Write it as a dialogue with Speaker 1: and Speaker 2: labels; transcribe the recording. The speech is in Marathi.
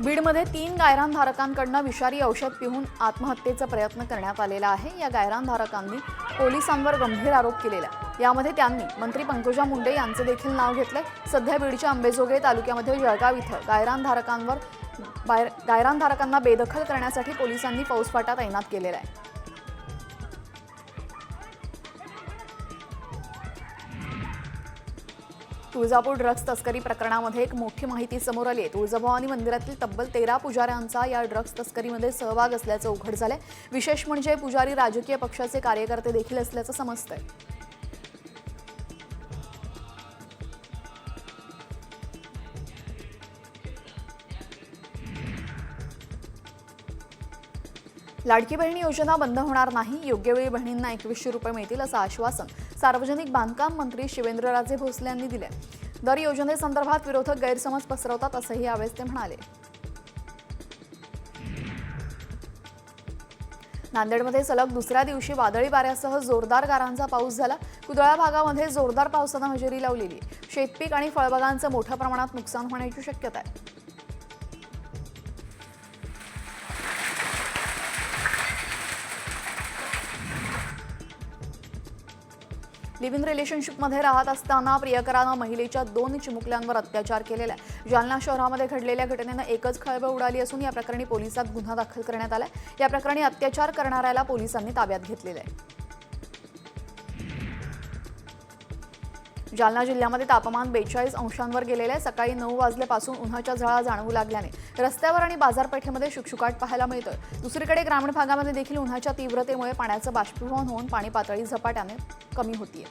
Speaker 1: बीडमध्ये 3 गायरानधारकांकडून विषारी औषध पिऊन आत्महत्येचा प्रयत्न करण्यात आलेला आहे। या गायरानधारकांनी पोलिसांवर गंभीर आरोप केलेला। यामध्ये त्यांनी मंत्री पंकजा मुंडे यांचे देखील नाव घेतले। सध्या बीडच्या अंबेजोगाई तालुक्यामध्ये जळगाव इथं गायरानधारकांना बेदखल करण्यासाठी पोलिसांनी फौजफाटा तैनात केलेला आहे। तुळजापूर ड्रग्स तस्करी प्रकरणामध्ये एक मोठी माहिती समोर आली आहे। तुळजाभवानी मंदिरातील तब्बल 13 पुजाऱ्यांचा या ड्रग्स तस्करीमध्ये सहभाग असल्याचं उघड झालंय। विशेष म्हणजे पुजारी राजकीय पक्षाचे कार्यकर्ते देखील असल्याचं समजतंय। लाडकी बहीण योजना बंद होणार नाही। योग्य वेळी बहिणींना 2100 रुपये मिळतील असं आश्वासन सार्वजनिक बांधकाम मंत्री शिवेंद्रराजे भोसले यांनी दिले। दर योजनेसंदर्भात विरोधक गैरसमज पसरवतात असंही यावेळी ते म्हणाले। नांदेडमध्ये सलग दुसऱ्या दिवशी वादळी वाऱ्यासह जोरदार गारांचा पाऊस झाला। कुदळा भागामध्ये जोरदार पावसानं हजेरी लावलेली। शेतपीक आणि फळबागांचं मोठ्या प्रमाणात नुकसान होण्याची शक्यता आहे। लिव्ह इन रिलेशनशिपमध्ये राहत असताना प्रियकरानं महिलेच्या 2 चिमुकल्यांवर अत्याचार केलेला आहे। जालना शहरामध्ये घडलेल्या घटनेनं एकच खळबळ उडाली असून या प्रकरणी पोलिसात गुन्हा दाखल करण्यात आलाय। या प्रकरणी अत्याचार करणाऱ्याला पोलिसांनी ताब्यात घेतलेलं आहे। जालना जिल्ह्यामध्ये तापमान 42 अंशांवर गेलेलं आहे। सकाळी 9 वाजल्यापासून उन्हाच्या झळा जाणवू लागल्याने रस्त्यावर आणि बाजारपेठेमध्ये शुकशुकाट पाहायला मिळतोय। दुसरीकडे ग्रामीण भागामध्ये देखील उन्हाच्या तीव्रतेमुळे पाण्याचं बाष्पीभवन होऊन पाणी पातळी झपाट्याने कमी होतीये।